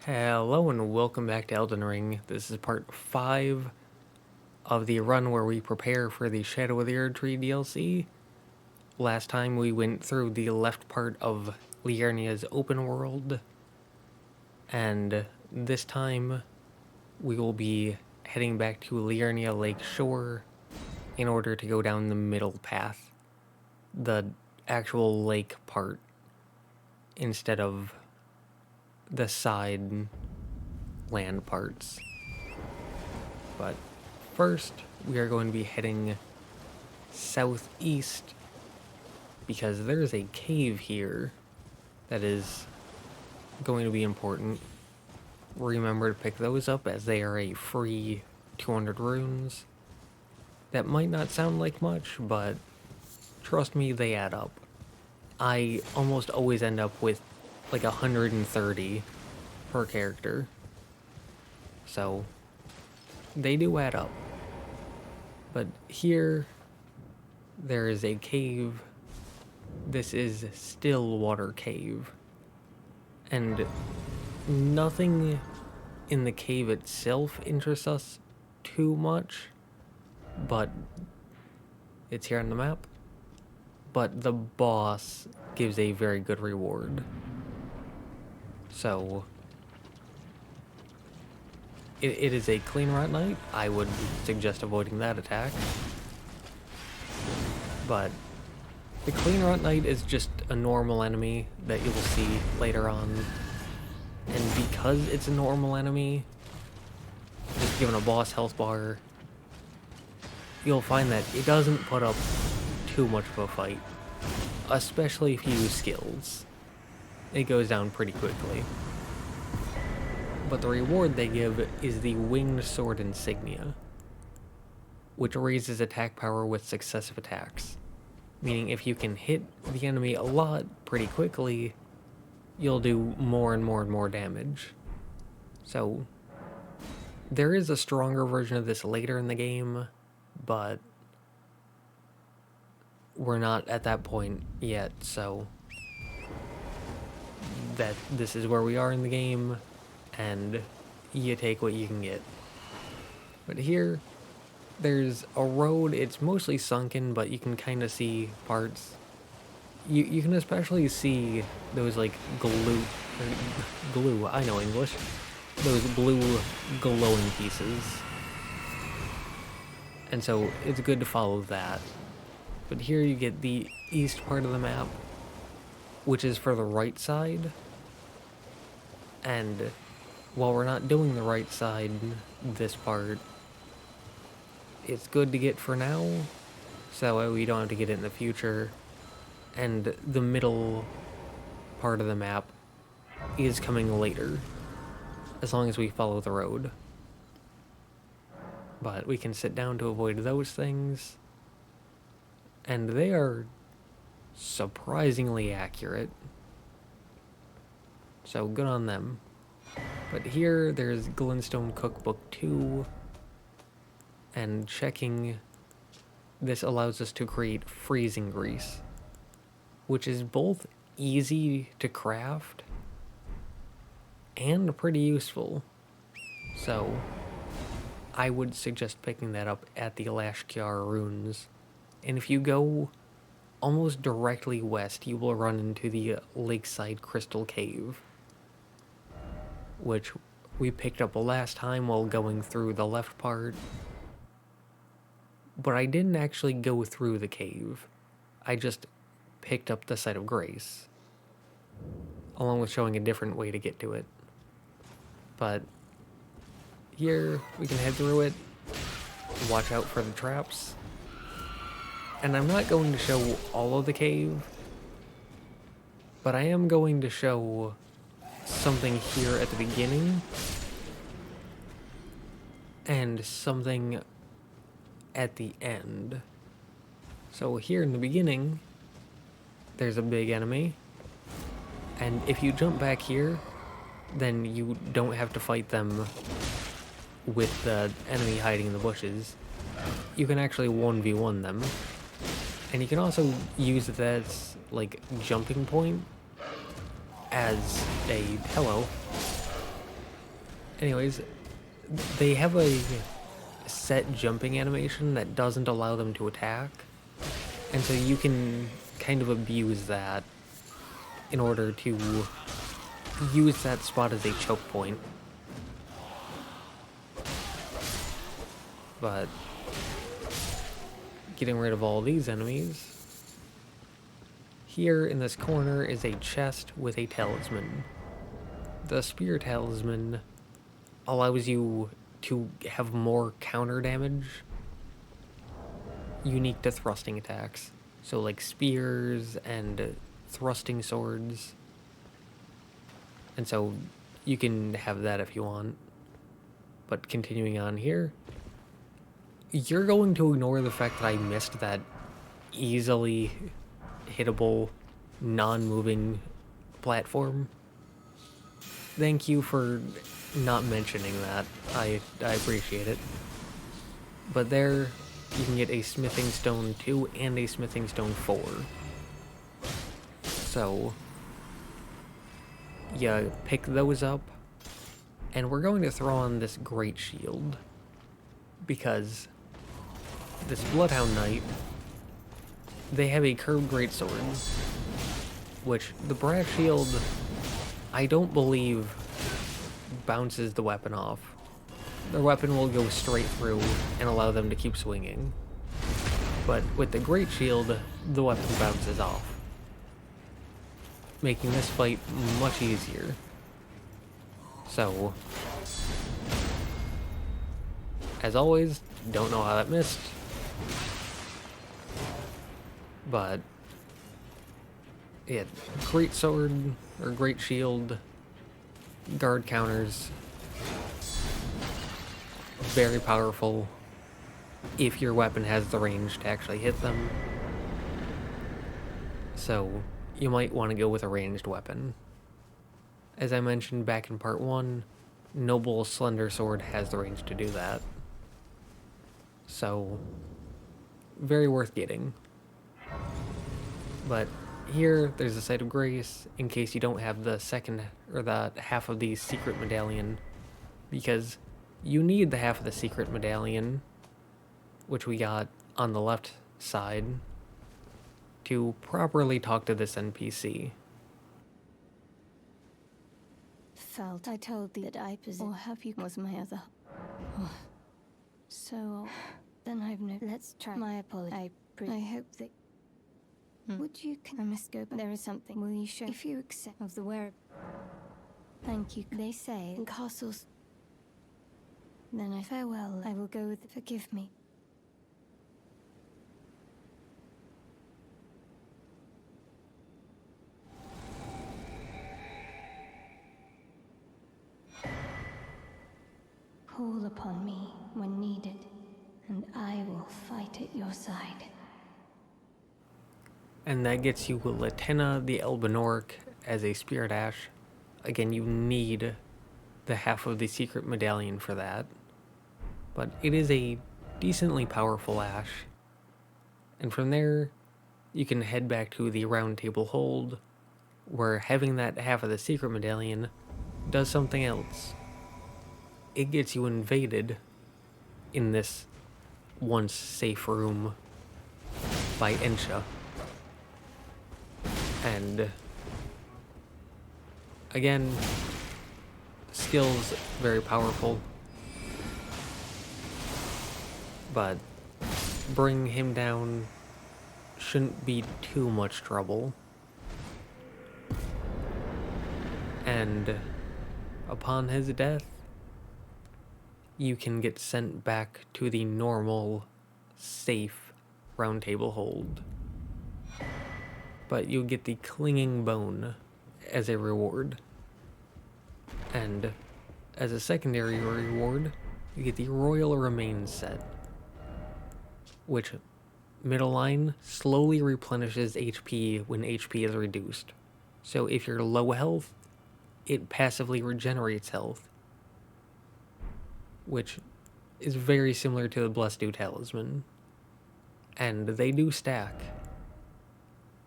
Hello and welcome back to Elden Ring. This is part 5 of the run where we prepare for the Shadow of the Erdtree DLC. Last time we went through the left part of Liurnia's open world, and this time we will be heading back to Liurnia Lake Shore in order to go down the middle path, the actual lake part, instead of the side land parts. But first, we are going to be heading southeast because there's a cave here that is going to be important. Remember to pick those up as they are a free 200 runes. That might not sound like much, but trust me, they add up. I almost always end up with like 130 per character. So they do add up. But here there is a cave. This is Stillwater Cave. And nothing in the cave itself interests us too much, but it's here on the map. But the boss gives a very good reward. So it is a clean rot knight. I would suggest avoiding that attack. But the clean rot knight is just a normal enemy that you will see later on. And because it's a normal enemy, just given a boss health bar, you'll find that it doesn't put up too much of a fight. Especially if you use skills. It goes down pretty quickly. But the reward they give is the Winged Sword Insignia, which raises attack power with successive attacks. Meaning if you can hit the enemy a lot pretty quickly, you'll do more and more and more damage. So there is a stronger version of this later in the game, but we're not at that point yet, so that this is where we are in the game, and you take what you can get. But here, there's a road. It's mostly sunken, but you can kind of see parts. You can especially see those like glue, I know English, those blue glowing pieces. And so it's good to follow that. But here you get the east part of the map, which is for the right side. And while we're not doing the right side this part, it's good to get for now, so that way we don't have to get it in the future. And the middle part of the map is coming later, as long as we follow the road. But we can sit down to avoid those things, and they are surprisingly accurate. So good on them. But here there's Glintstone Cookbook 2, and checking this allows us to create freezing grease, which is both easy to craft and pretty useful. So I would suggest picking that up at the Lashkiar runes. And if you go almost directly west, you will run into the Lakeside Crystal Cave, which we picked up last time while going through the left part. But I didn't actually go through the cave. I just picked up the Site of Grace, along with showing a different way to get to it. But here, we can head through it, watch out for the traps. And I'm not going to show all of the cave, but I am going to show something here at the beginning, and something at the end. So here in the beginning, there's a big enemy, and if you jump back here, then you don't have to fight them with the enemy hiding in the bushes. You can actually 1v1 them, and you can also use it as like jumping point as a hello. Anyways, they have a set jumping animation that doesn't allow them to attack, and so you can kind of abuse that in order to use that spot as a choke point. But getting rid of all these enemies, here in this corner is a chest with a talisman. The spear talisman allows you to have more counter damage unique to thrusting attacks. So like spears and thrusting swords. And so you can have that if you want. But continuing on here, you're going to ignore the fact that I missed that easily hittable, non-moving platform. Thank you for not mentioning that. I appreciate it. But there, you can get a Smithing Stone 2 and a Smithing Stone 4. So, you pick those up, and we're going to throw on this Great Shield, because this Bloodhound Knight, they have a curved greatsword, which the Brass Shield, I don't believe, bounces the weapon off. Their weapon will go straight through and allow them to keep swinging. But with the Great Shield, the weapon bounces off, making this fight much easier. So, as always, don't know how that missed, but yeah, Great Sword or Great Shield, guard counters, very powerful if your weapon has the range to actually hit them. So you might want to go with a ranged weapon. As I mentioned back in part 1, Noble's Slender Sword has the range to do that. So, very worth getting. But here, there's a Site of Grace, in case you don't have the second, or the half of the secret medallion, because you need the half of the secret medallion, which we got on the left side, to properly talk to this NPC. Felt I told thee that I possessed, or have you was my other. Oh. So, then I've no. Let's try. My apology. I hope that. Would you? I must go, but there is something. Will you show? If you accept of the where. Thank you. They say in castles. Then I farewell. I will go with. Forgive me. Call upon me when needed, and I will fight at your side. And that gets you Latenna the Elbenorc as a Spirit Ash. Again, you need the half of the secret medallion for that. But it is a decently powerful Ash. And from there, you can head back to the Round Table Hold, where having that half of the secret medallion does something else. It gets you invaded in this once safe room by Ensha. And again, skills very powerful, but bringing him down shouldn't be too much trouble. And upon his death, you can get sent back to the normal, safe Round Table Hold. But you'll get the Clinging Bone as a reward. And as a secondary reward, you get the Royal Remains set, which, middle line, slowly replenishes HP when HP is reduced. So if you're low health, it passively regenerates health, which is very similar to the Blessed Dew Talisman. And they do stack.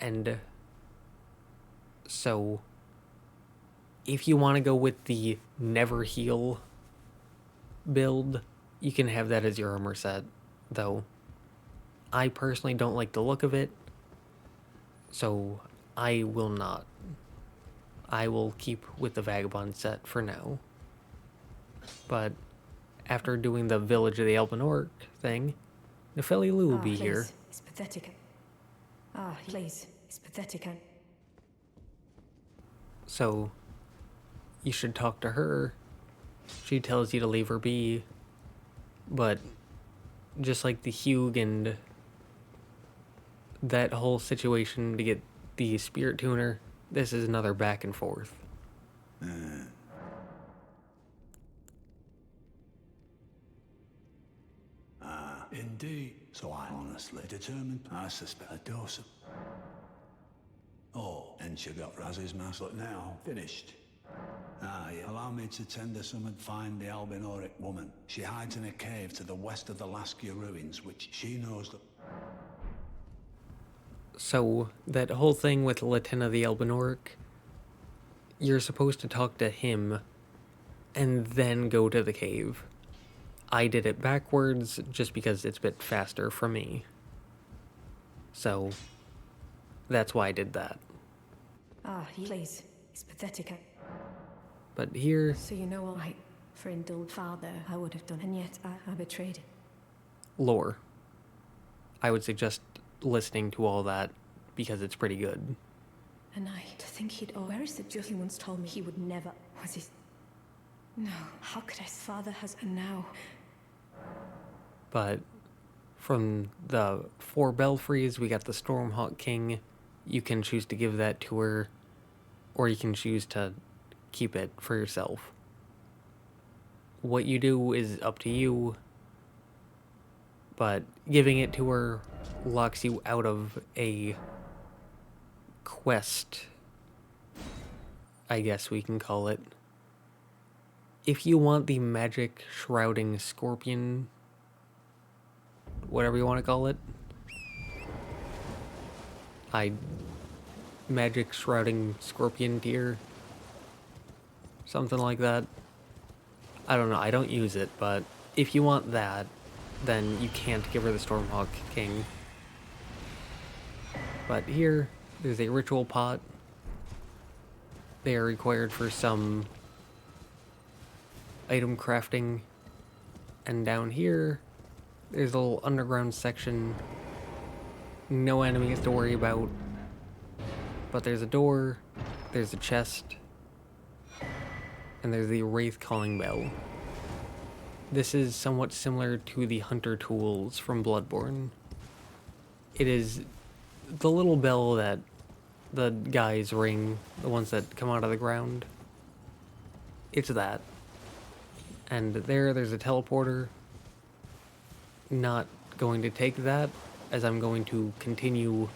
And so, if you want to go with the never heal build, you can have that as your armor set, though I personally don't like the look of it, so I will not. I will keep with the Vagabond set for now. But after doing the Village of the Elven Orc thing, Nefeli Lu will be here. It's pathetic. Please, it's pathetic. So, you should talk to her. She tells you to leave her be. But, just like the Hugh and that whole situation to get the Spirit Tuner, this is another back and forth. Indeed. So I honestly determined I suspect a dose of... Oh, and she got Raz's mask. But now, finished. Yeah. Allow me to tender some and find the Albinoric woman. She hides in a cave to the west of the Laskia ruins, which she knows that... So, that whole thing with Latina the Albinoric, you're supposed to talk to him and then go to the cave. I did it backwards just because it's a bit faster for me. So, that's why I did that. Please, it's pathetic. But here... So you know all right, for indulged father, I would have done, and yet I betrayed him. Lore. I would suggest listening to all that because it's pretty good. And to think he'd... Oh, where is the just... He once told me he would never... Was he... No, how could his father has... And now... But from the 4 Belfries, we got the Stormhawk King. You can choose to give that to her, or you can choose to keep it for yourself. What you do is up to you, but giving it to her locks you out of a quest, I guess we can call it. If you want the magic shrouding scorpion, whatever you want to call it, magic shrouding scorpion tier, something like that. I don't know, I don't use it, but if you want that, then you can't give her the Stormhawk King. But here, there's a ritual pot. They are required for some item crafting. And down here, there's a little underground section. No enemies to worry about. But there's a door, there's a chest, and there's the Wraith Calling Bell. This is somewhat similar to the Hunter Tools from Bloodborne. It is the little bell that the guys ring, the ones that come out of the ground. It's that. And there's a teleporter. Not going to take that, as I'm going to continue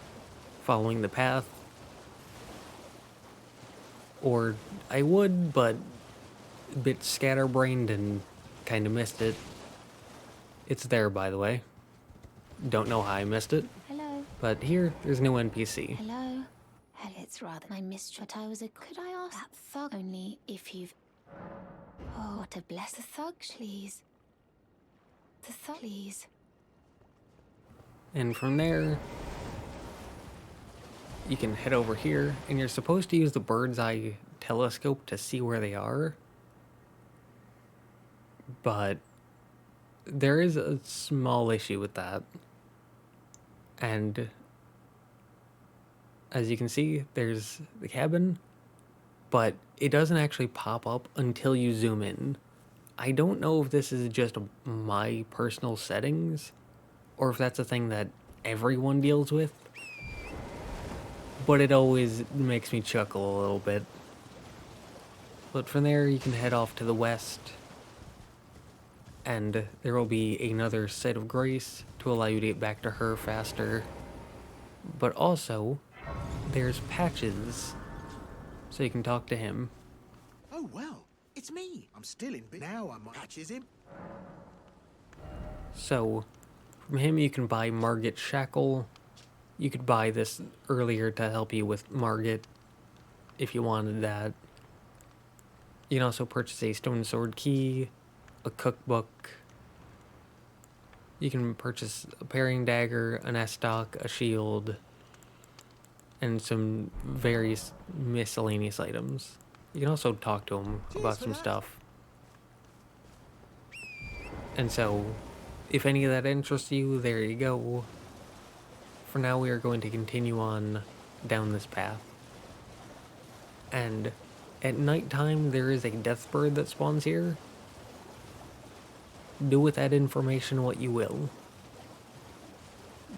following the path. Or I would, but a bit scatterbrained and kind of missed it. It's there, by the way. Don't know how I missed it. Hello. But here, there's no NPC. Hello. Hell, it's rather my mistress. I was a... Could I ask that thug only if you've... Oh, to bless the thug, please. The thug, please. And from there, you can head over here, and you're supposed to use the bird's eye telescope to see where they are. But there is a small issue with that. And as you can see, there's the cabin, but it doesn't actually pop up until you zoom in. I don't know if this is just my personal settings, or if that's a thing that everyone deals with, but it always makes me chuckle a little bit. But from there, you can head off to the west, and there will be another Site of Grace to allow you to get back to her faster. But also, there's Patches, so you can talk to him. Oh, well, it's me. I'm still in, but now I'm Patches him. So, from him you can buy Margit Shackle. You could buy this earlier to help you with Margit, if you wanted that. You can also purchase a Stone Sword Key, a cookbook. You can purchase a parrying dagger, an estoc, a shield, and some various miscellaneous items. You can also talk to him about some stuff. And so, if any of that interests you, there you go. For now, we are going to continue on down this path. And at nighttime, there is a death bird that spawns here. Do with that information what you will.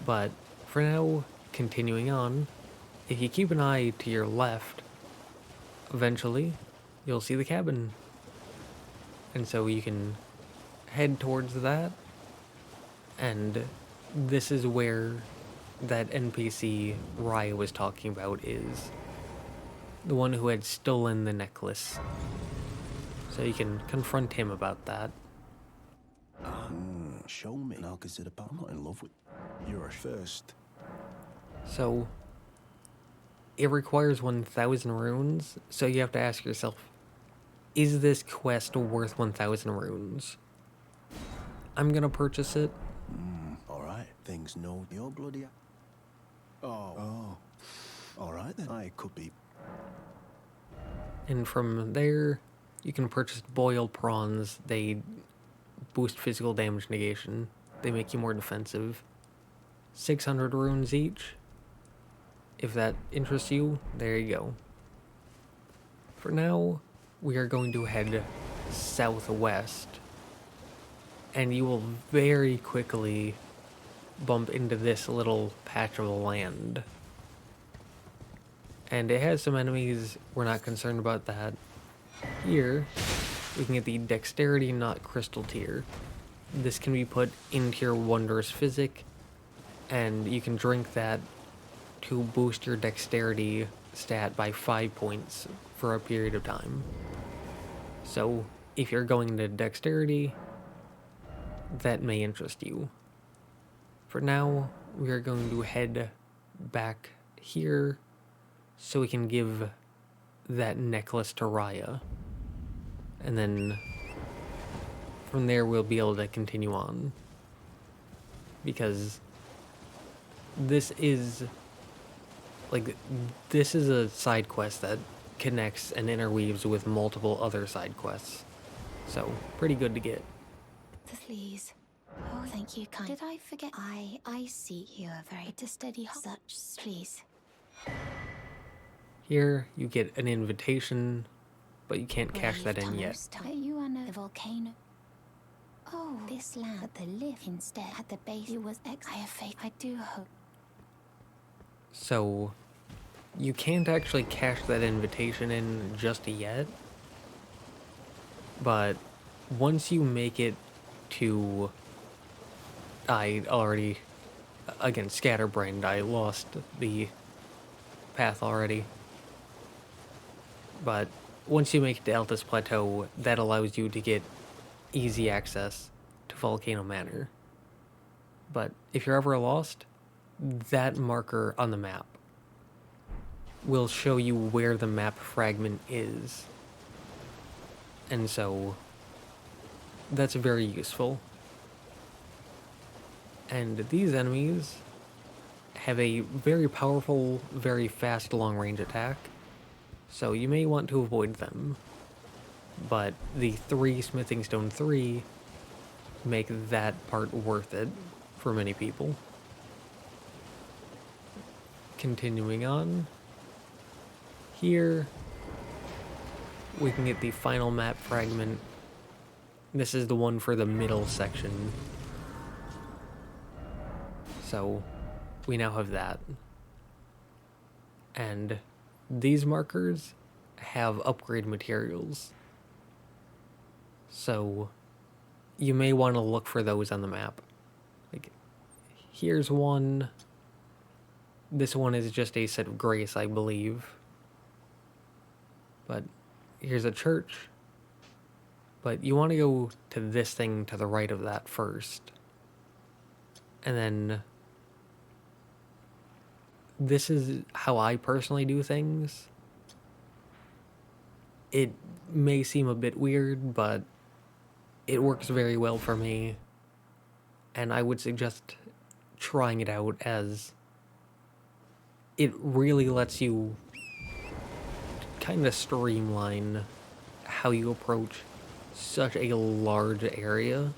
But for now, continuing on, if you keep an eye to your left, eventually you'll see the cabin. And so you can head towards that. And this is where that NPC Raya was talking about is. The one who had stolen the necklace. So you can confront him about that. Show me, and I'll consider. But I'm not in love with. You're first. So, it requires 1,000 runes, so you have to ask yourself, is this quest worth 1,000 runes? I'm gonna purchase it. Alright, things know you're bloody. Oh. Alright then. I could be. And from there, you can purchase boiled prawns. They boost physical damage negation. They make you more defensive. 600 runes each. If that interests you, there you go. For now, we are going to head southwest. And you will very quickly bump into this little patch of land. And it has some enemies. We're not concerned about that. Here, we can get the Dexterity Not Crystal tier. This can be put into your Wondrous Physic, and you can drink that to boost your Dexterity stat by 5 points for a period of time. So, if you're going into Dexterity, that may interest you. For now, we are going to head back here so we can give that necklace to Raya. And then from there we'll be able to continue on. Because this is a side quest that connects and interweaves with multiple other side quests. So, pretty good to get. Please. Oh, thank you, kind. Did I forget? I see you are very to steady such. Please. Here, you get an invitation, but you can't cash that in yet. You are the volcano. Oh, this land the live instead at the base. It was I have faith. I do hope. So, you can't actually cash that invitation in just yet. But once you make it to... Again, scatterbrained, I lost the path already. But once you make it to Altus Plateau, that allows you to get easy access to Volcano Manor. But if you're ever lost, that marker on the map will show you where the map fragment is. And so, that's very useful. And these enemies have a very powerful, very fast long-range attack, so you may want to avoid them. But the 3 Smithing Stone 3 make that part worth it for many people. Continuing on, here we can get the final map fragment. This is the one for the middle section. So, we now have that. And these markers have upgrade materials. So, you may want to look for those on the map. Like, here's one. This one is just a set of grace, I believe. But here's a church. But you want to go to this thing to the right of that first. And then... this is how I personally do things. It may seem a bit weird, but it works very well for me, and I would suggest trying it out, as it really lets you kind of streamline how you approach such a large area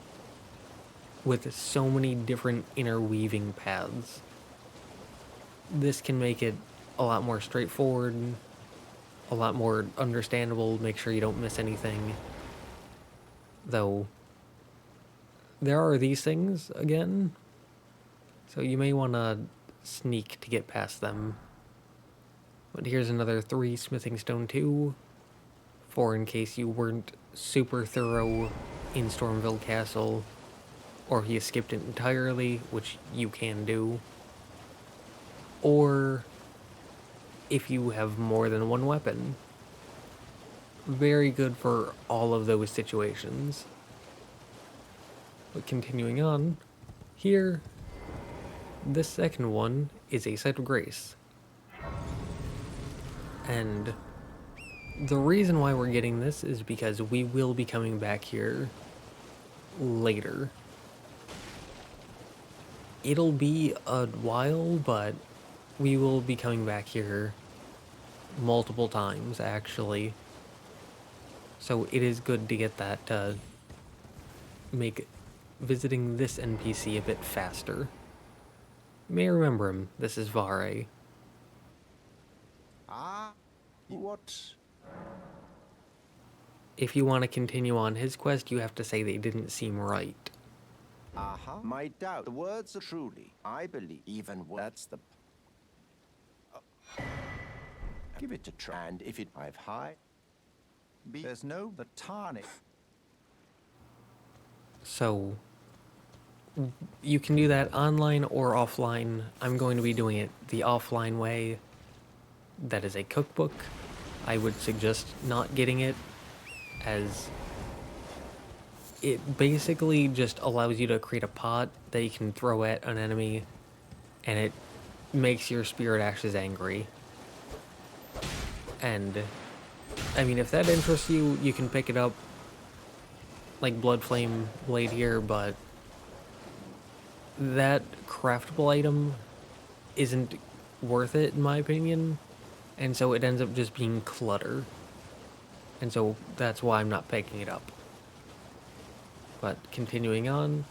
with so many different interweaving paths. This can make it a lot more straightforward, a lot more understandable, make sure you don't miss anything. Though, there are these things again, so you may want to sneak to get past them. But here's another 3 smithing stone 2, 4 in case you weren't super thorough in Stormville Castle, or if you skipped it entirely, which you can do. Or if you have more than one weapon. Very good for all of those situations. But continuing on, here, this second one is a site of grace. And the reason why we're getting this is because we will be coming back here later. It'll be a while, but we will be coming back here multiple times, actually. So it is good to get that to make visiting this NPC a bit faster. You may remember him. This is Vare. Ah, what? If you want to continue on his quest, you have to say they didn't seem right. Aha. My doubt. The words are truly. I believe. Even that's the. Give it a try. And if it. I've high. There's no the tarnish. So, you can do that online or offline. I'm going to be doing it the offline way. That is a cookbook. I would suggest not getting it, as it basically just allows you to create a pot that you can throw at an enemy, and it makes your spirit ashes angry. And, I mean, if that interests you, you can pick it up, like Blood Flame Blade here, but that craftable item isn't worth it, in my opinion, and so it ends up just being clutter. And so that's why I'm not picking it up. But continuing on,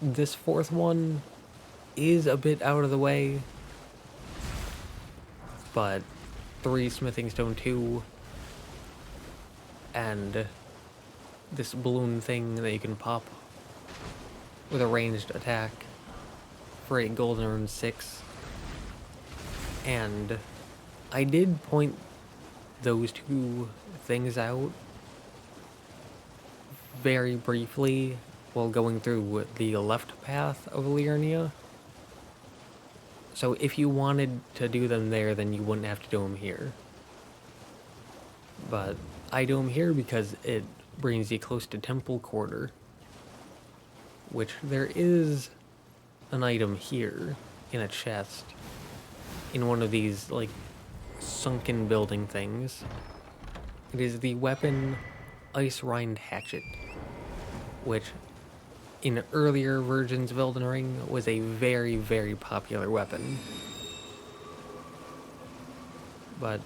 this fourth one is a bit out of the way, but 3 smithing stone 2 and this balloon thing that you can pop with a ranged attack for 8 golden rune 6. And I did point those 2 things out very briefly while going through the left path of Liurnia. So if you wanted to do them there, then you wouldn't have to do them here. But I do them here because it brings you close to Temple Quarter, which there is an item here in a chest in one of these, like, sunken building things. It is the weapon Ice Rind Hatchet, which in earlier versions of Elden Ring was a very, very popular weapon. But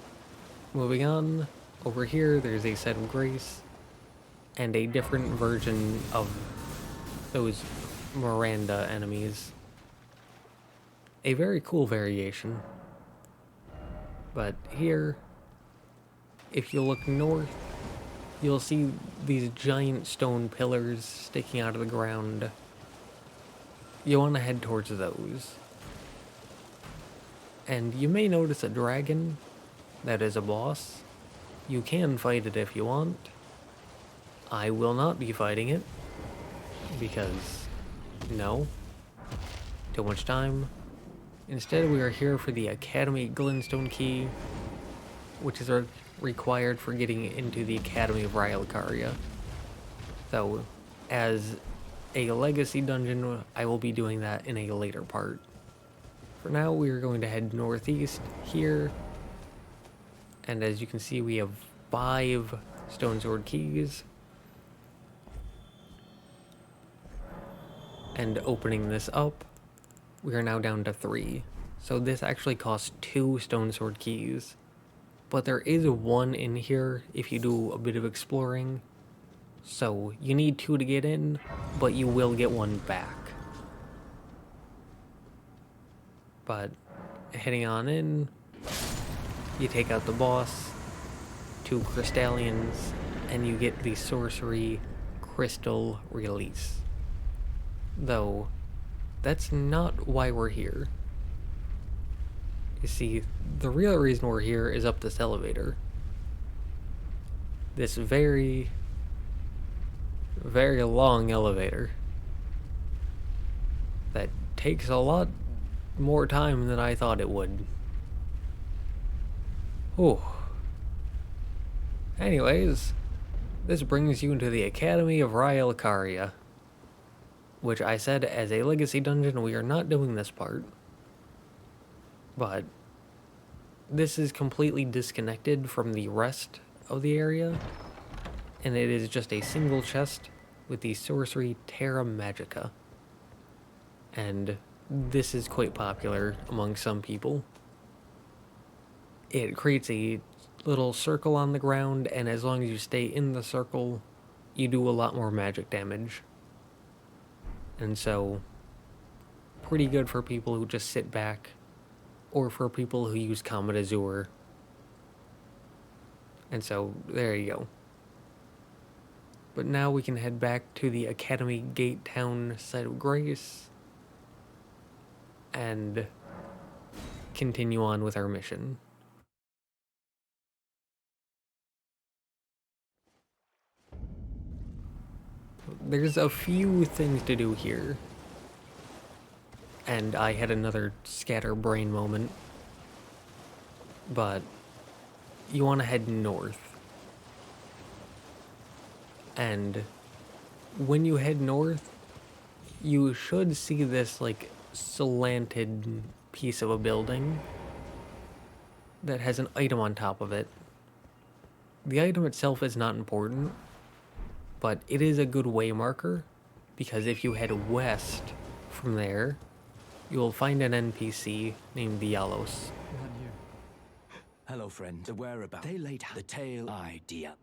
moving on, over here there's a set of grace and a different version of those Miranda enemies. A very cool variation. But here, if you look north, you'll see these giant stone pillars sticking out of the ground. You want to head towards those. And you may notice a dragon that is a boss. You can fight it if you want. I will not be fighting it, because no, too much time. Instead, we are here for the Academy Glintstone Key, which is required for getting into the Academy of Rylcaria. Though, as a legacy dungeon, I will be doing that in a later part. For now, we are going to head northeast here, and as you can see, we have 5 stone sword keys. and opening this up, we are now down to 3. So this actually costs 2 stone sword keys. But there is 1 in here if you do a bit of exploring. So you need 2 to get in, but you will get 1 back. But heading on in, you take out the boss, 2 crystallions, and you get the sorcery crystal release. Though, that's not why we're here. You see, the real reason we're here is up this elevator. This very, very long elevator that takes a lot more time than I thought it would. Whew. Anyways, this brings you into the Academy of Raya Lucaria, which I said as a legacy dungeon we are not doing this part. But this is completely disconnected from the rest of the area, and it is just a single chest with the sorcery Terra Magica. And this is quite popular among some people. It creates a little circle on the ground, and as long as you stay in the circle, you do a lot more magic damage. And so, pretty good for people who just sit back, or for people who use Comet Azure. And so, there you go. But now we can head back to the Academy Gate Town site of Grace and continue on with our mission. There's a few things to do here. And I had another scatterbrain moment. But you want to head north. And when you head north, you should see this like slanted piece of a building that has an item on top of it. The item itself is not important, but it is a good way marker, because if you head west from there, you will find an NPC named Dialos. Hello, friend. The whereabouts. They laid the tail idea.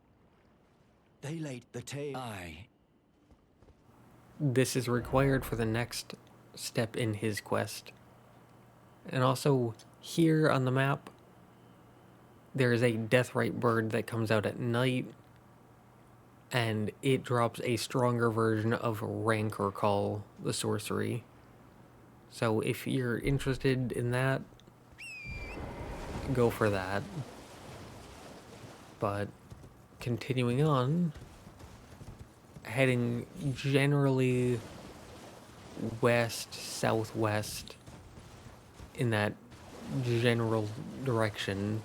They laid the tail eye. This is required for the next step in his quest. And also, here on the map, there is a deathrite bird that comes out at night, and it drops a stronger version of Rancor Call, the sorcery. So if you're interested in that, go for that. But continuing on, heading generally west, southwest, in that general direction.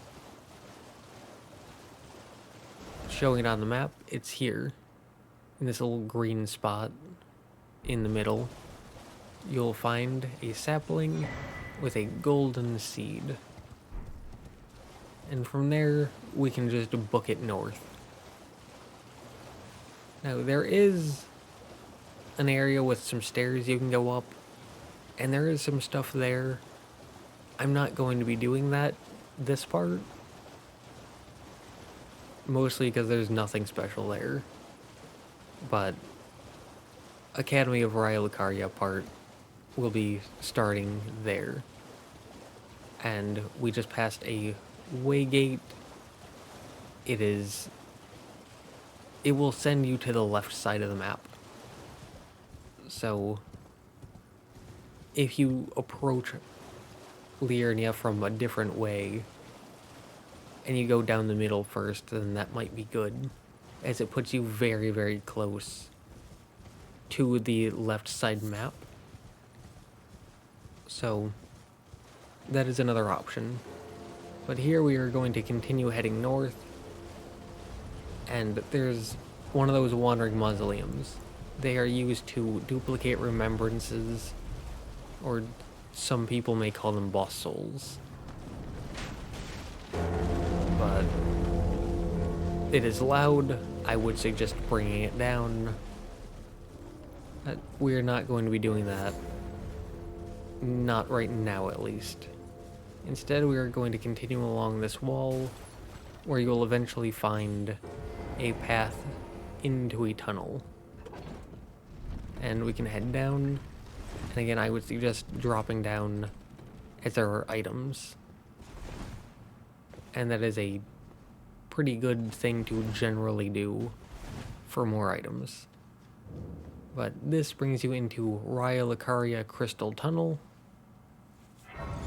Showing it on the map, it's here, in this little green spot in the middle. You'll find a sapling with a golden seed. And from there, we can just book it north. Now, there is an area with some stairs you can go up, and there is some stuff there. I'm not going to be doing that this part, mostly because there's nothing special there. But Academy of Raya Lucaria part will be starting there. And we just passed a waygate. It will send you to the left side of the map. So if you approach Liurnia from a different way and you go down the middle first, then that might be good, as it puts you very, very close to the left side map. So that is another option. But here we are going to continue heading north, and there's one of those wandering mausoleums. They are used to duplicate remembrances, or some people may call them boss souls. But it is loud. I would suggest bringing it down. We're not going to be doing that. Not right now, at least. Instead, we are going to continue along this wall, where you'll eventually find a path into a tunnel. And we can head down, and again, I would suggest dropping down as there are items. And that is a pretty good thing to generally do for more items. But this brings you into Liurnia Crystal Tunnel,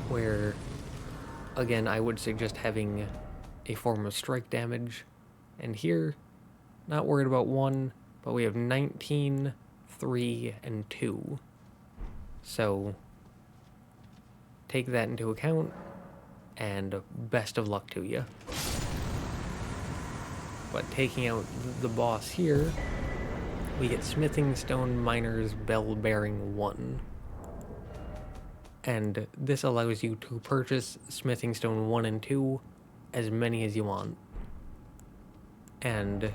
where, again, I would suggest having a form of strike damage. And here, not worried about 1, but we have 19, 3, and 2. So, take that into account, and best of luck to you. But taking out the boss here, we get Smithing Stone Miner's Bell Bearing 1. And this allows you to purchase Smithing Stone 1 and 2, as many as you want. And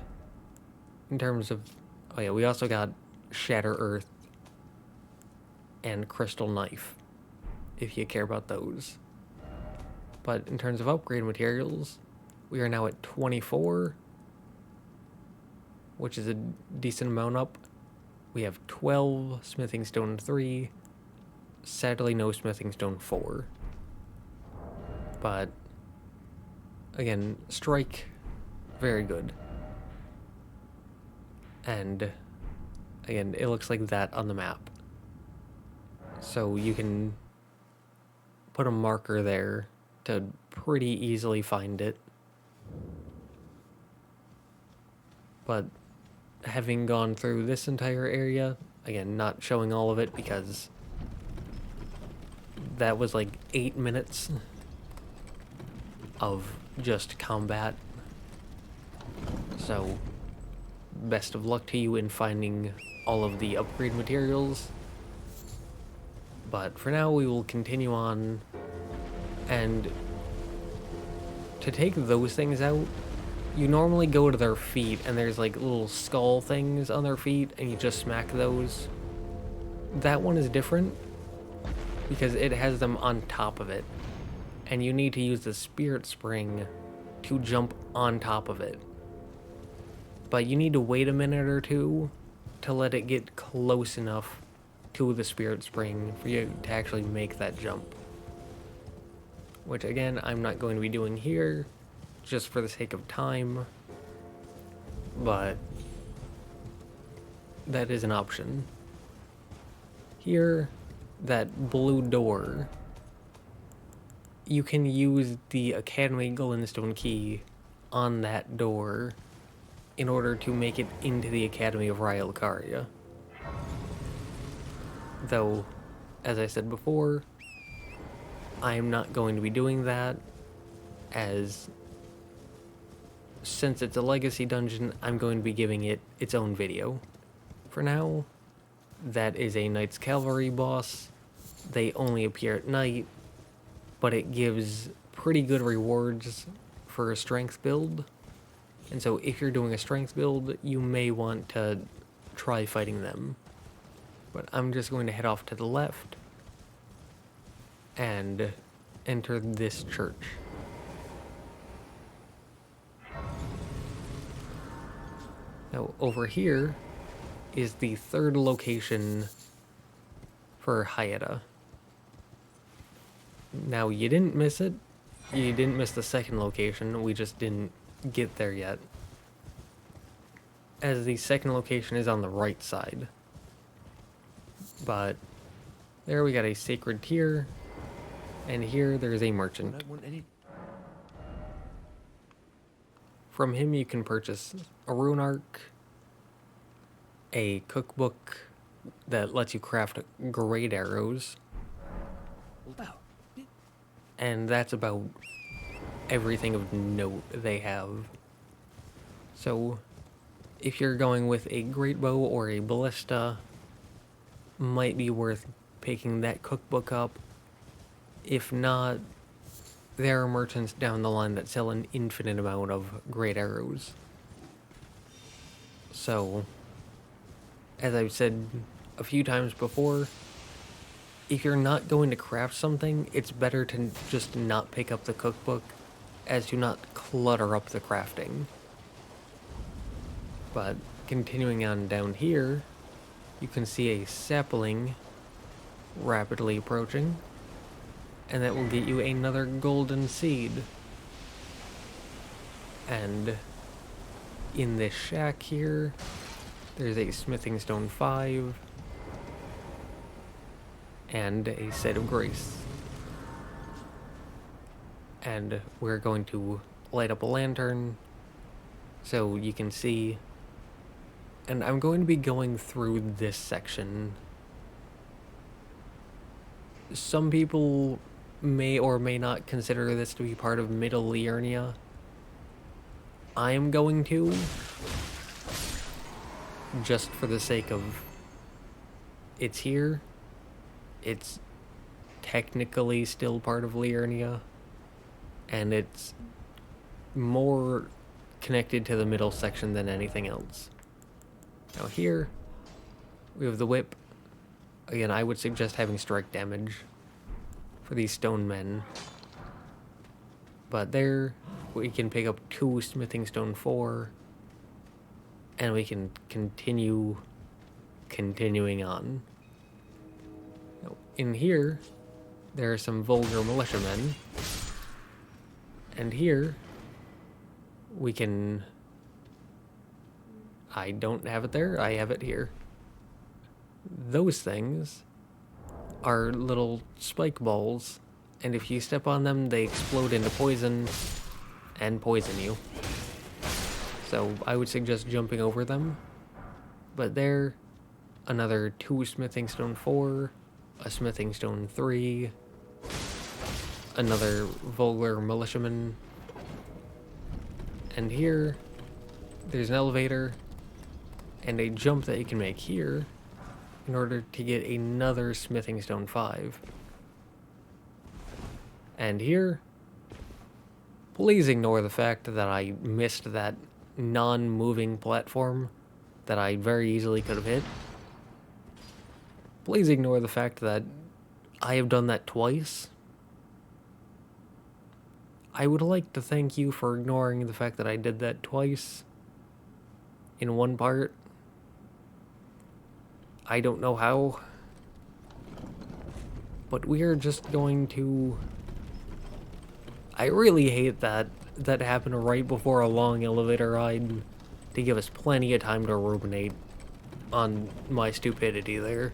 in terms of, oh yeah, we also got Shatter Earth and Crystal Knife, if you care about those. But in terms of upgrade materials, we are now at 24, which is a decent amount up. We have 12 Smithing Stone 3, sadly no Smithing Stone 4. But, again, Strike, very good. And, again, it looks like that on the map. So you can put a marker there to pretty easily find it. But having gone through this entire area, again, not showing all of it because that was like 8 minutes of just combat. So, best of luck to you in finding all of the upgrade materials. But for now, we will continue on, and to take those things out, you normally go to their feet, and there's like little skull things on their feet, and you just smack those. That one is different, because it has them on top of it, and you need to use the Spirit Spring to jump on top of it. But you need to wait a minute or two to let it get close enough to the Spirit Spring for you to actually make that jump. Which, again, I'm not going to be doing here, just for the sake of time, but that is an option. Here, that blue door, you can use the Academy Glintstone key on that door in order to make it into the Academy of Liurnia. Though, as I said before, I am not going to be doing that, as since it's a legacy dungeon, I'm going to be giving it its own video. For now, that is a Knights Cavalry boss. They only appear at night, but it gives pretty good rewards for a strength build. And so if you're doing a strength build, you may want to try fighting them. But I'm just going to head off to the left and enter this church. Now, over here is the third location for Hyetta. Now, you didn't miss it. You didn't miss the second location. We just didn't get there yet, as the second location is on the right side. But there we got a sacred tier, and here there's a merchant. I don't want any. From him you can purchase a rune arc, a cookbook that lets you craft great arrows, Well, and that's about everything of note they have. So, if you're going with a great bow or a ballista, might be worth picking that cookbook up. If not, there are merchants down the line that sell an infinite amount of great arrows. So, as I've said a few times before, if you're not going to craft something, it's better to just not pick up the cookbook, as to not clutter up the crafting. But continuing on down here, you can see a sapling rapidly approaching, and that will get you another golden seed. And in this shack here, there's a smithing stone 5 and a set of grace. And we're going to light up a lantern so you can see. And I'm going to be going through this section. Some people may or may not consider this to be part of Middle Liurnia. I'm going to, just for the sake of it's here. It's technically still part of Liurnia, and it's more connected to the middle section than anything else. Now here, we have the whip. Again, I would suggest having strike damage for these stone men. But there, we can pick up 2 smithing stone 4, and we can continuing on. Now, in here, there are some vulgar militiamen, and here, we can... I don't have it there, I have it here. Those things are little spike balls, and if you step on them, they explode into poison and poison you. So I would suggest jumping over them. But there, another 2 smithing stone 4, a smithing stone 3, another vulgar militiaman, and here, there's an elevator, and a jump that you can make here in order to get another smithing stone 5. And here, please ignore the fact that I missed that non-moving platform that I very easily could have hit. Please ignore the fact that I have done that twice. I would like to thank you for ignoring the fact that I did that twice in one part. I don't know how, but we are just going to... I really hate that that happened right before a long elevator ride to give us plenty of time to ruminate on my stupidity there.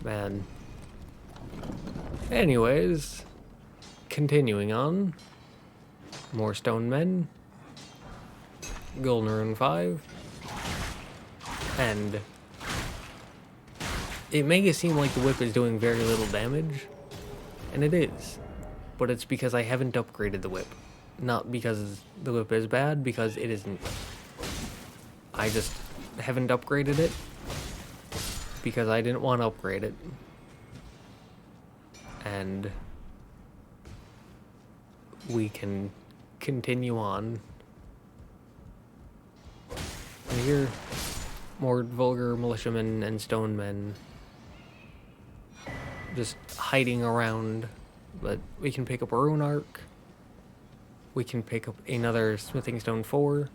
Man. Anyways, continuing on. More stone men. Golden rune 5. And it may seem like the whip is doing very little damage, and it is, but it's because I haven't upgraded the whip. Not because the whip is bad, because it isn't. I just haven't upgraded it because I didn't want to upgrade it. And we can continue on. And here, more vulgar militiamen and stone men just hiding around, but we can pick up a rune arc. We can pick up another smithing stone 4.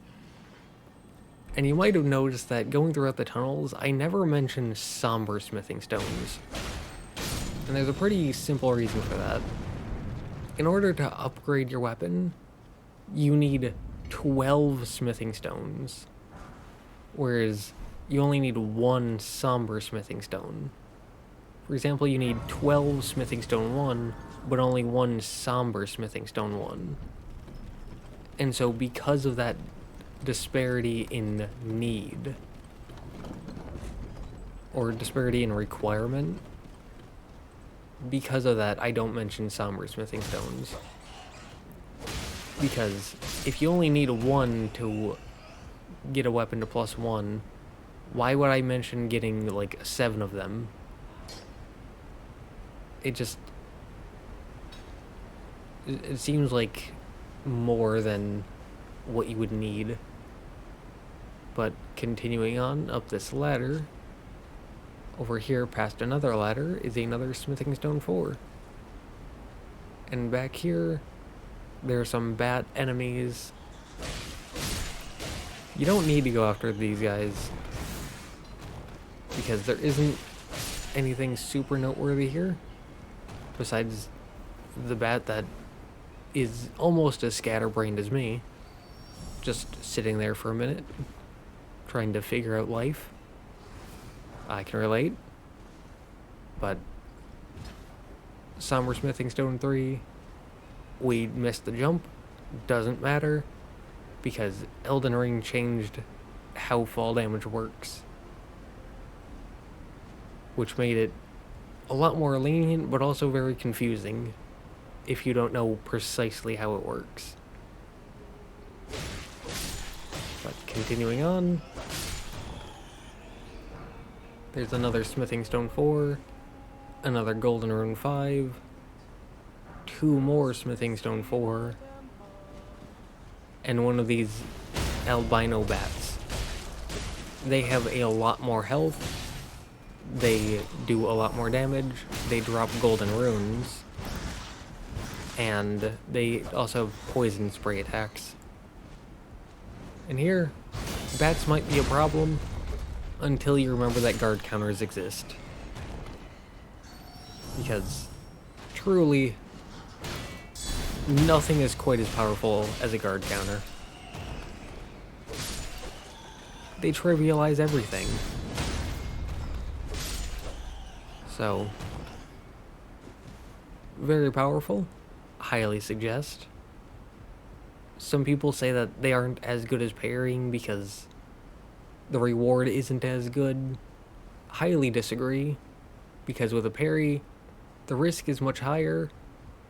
And you might have noticed that going throughout the tunnels, I never mentioned somber smithing stones. And there's a pretty simple reason for that. In order to upgrade your weapon, you need 12 smithing stones, whereas you only need 1 somber smithing stone. For example, you need 12 smithing stone 1, but only 1 somber smithing stone 1. And so because of that disparity in need, or disparity in requirement, because of that, I don't mention somber smithing stones. Because if you only need 1 to get a weapon to +1, why would I mention getting like 7 of them? It seems like more than what you would need. But continuing on up this ladder, over here past another ladder is another smithing stone 4. And back here, there are some bat enemies. You don't need to go after these guys, because there isn't anything super noteworthy here, besides the bat that is almost as scatterbrained as me, just sitting there for a minute, trying to figure out life. I can relate, but Somber Smithing Stone 3, we missed the jump, doesn't matter, because Elden Ring changed how fall damage works, which made it a lot more lenient, but also very confusing if you don't know precisely how it works. But continuing on, there's another Smithing Stone 4, another Golden Rune 5, 2 more Smithing Stone 4, and one of these albino bats. They have a lot more health, they do a lot more damage, they drop golden runes, and they also have poison spray attacks. And here, bats might be a problem until you remember that guard counters exist. Because, truly, nothing is quite as powerful as a guard counter. They trivialize everything. So, very powerful. Highly suggest. Some people say that they aren't as good as parrying because the reward isn't as good. Highly disagree, because with a parry, the risk is much higher,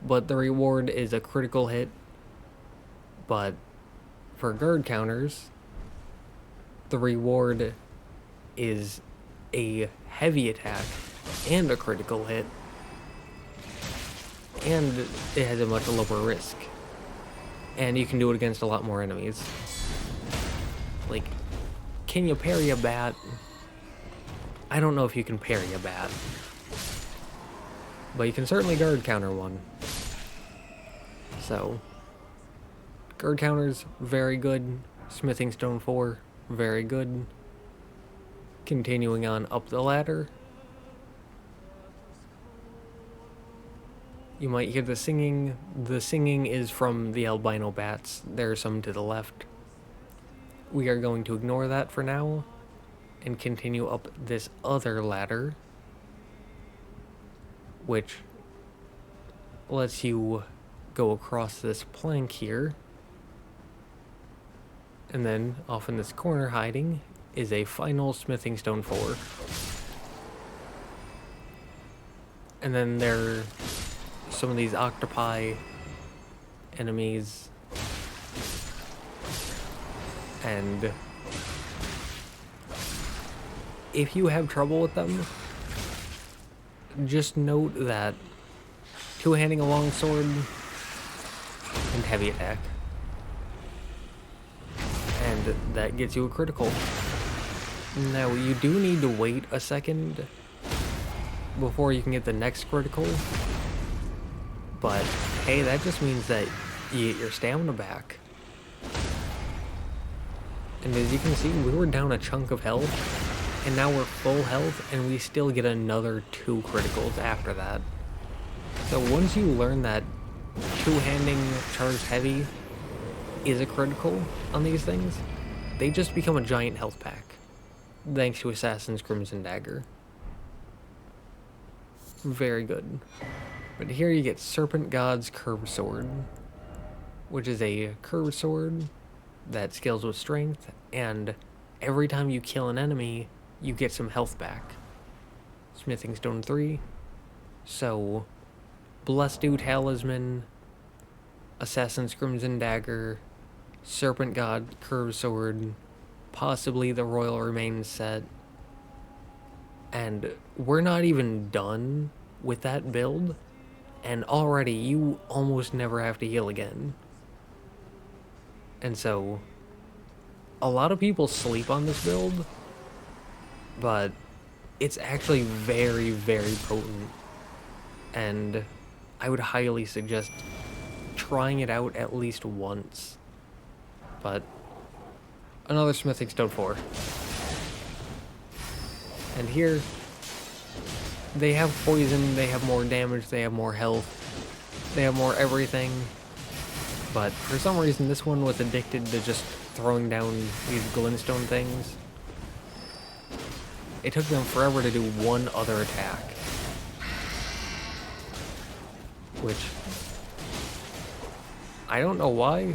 but the reward is a critical hit. But for guard counters, the reward is a heavy attack and a critical hit, and it has a much lower risk, and you can do it against a lot more enemies. Like, can you parry a bat? I don't know if you can parry a bat, but you can certainly guard counter one. So, guard counters, very good. Smithing Stone 4, very good. Continuing on up the ladder, you might hear the singing. The singing is from the albino bats. There are some to the left. We are going to ignore that for now and continue up this other ladder, which lets you go across this plank here. And then off in this corner hiding is a final Smithing Stone 4. And then there are some of these octopi enemies, and if you have trouble with them, just note that two-handing a longsword and heavy attack, and that gets you a critical. Now, you do need to wait a second before you can get the next critical, but hey, that just means that you get your stamina back. And as you can see, we were down a chunk of health, and now we're full health, and we still get another 2 criticals after that. So once you learn that two-handing charged heavy is a critical on these things, they just become a giant health pack, thanks to Assassin's Crimson Dagger. Very good. But here you get Serpent God's Curved Sword, which is a curved sword that scales with strength, and every time you kill an enemy, you get some health back. Smithing Stone 3. So, Blessed Dew Talisman, Assassin's Crimson Dagger, Serpent God Curved Sword, possibly the Royal Remains set. And we're not even done with that build, and already you almost never have to heal again. And so, a lot of people sleep on this build, but it's actually very, very potent. And I would highly suggest trying it out at least once. But another smithing stone 4. And here, they have poison, they have more damage, they have more health, they have more everything. But for some reason, this one was addicted to just throwing down these glintstone things. It took them forever to do one other attack. Which, I don't know why.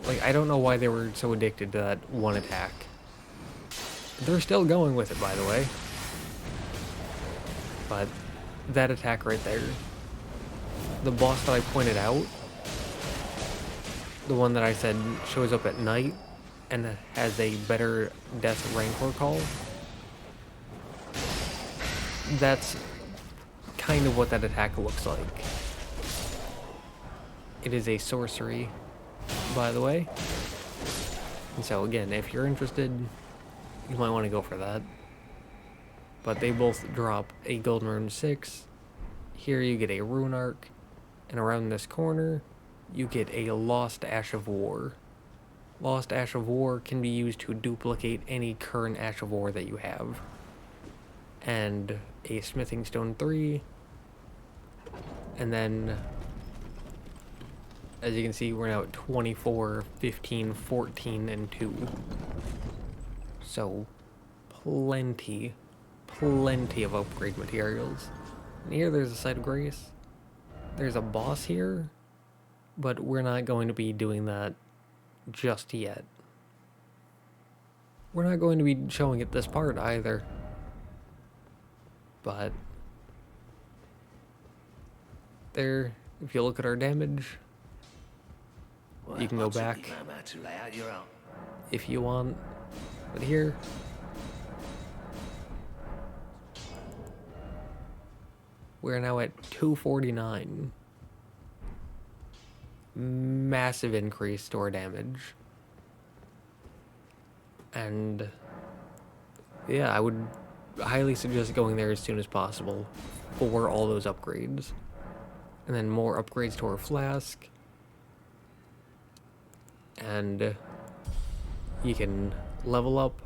Like, I don't know why they were so addicted to that one attack. They're still going with it, by the way. But that attack right there, the boss that I pointed out, the one that I said shows up at night and has a better death rancor call, that's kind of what that attack looks like. It is a sorcery, by the way. And so again, if you're interested, you might want to go for that. But they both drop a Golden Rune 6. Here you get a Rune Arc, and around this corner, you get a Lost Ash of War. Lost Ash of War can be used to duplicate any current Ash of War that you have. And a Smithing Stone 3. And then, as you can see, we're now at 24, 15, 14, and 2. So, plenty of upgrade materials. And here there's a Site of Grace. There's a boss here, but we're not going to be doing that just yet. We're not going to be showing it this part either. But there, if you look at our damage, you can go back if you want. But here, we're now at 249. Massive increase to our damage. And yeah, I would highly suggest going there as soon as possible for all those upgrades. And then more upgrades to our flask. And you can level up.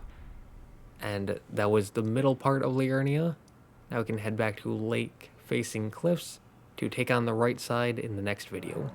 And that was the middle part of Liurnia. Now we can head back to Lake facing cliffs to take on the right side in the next video.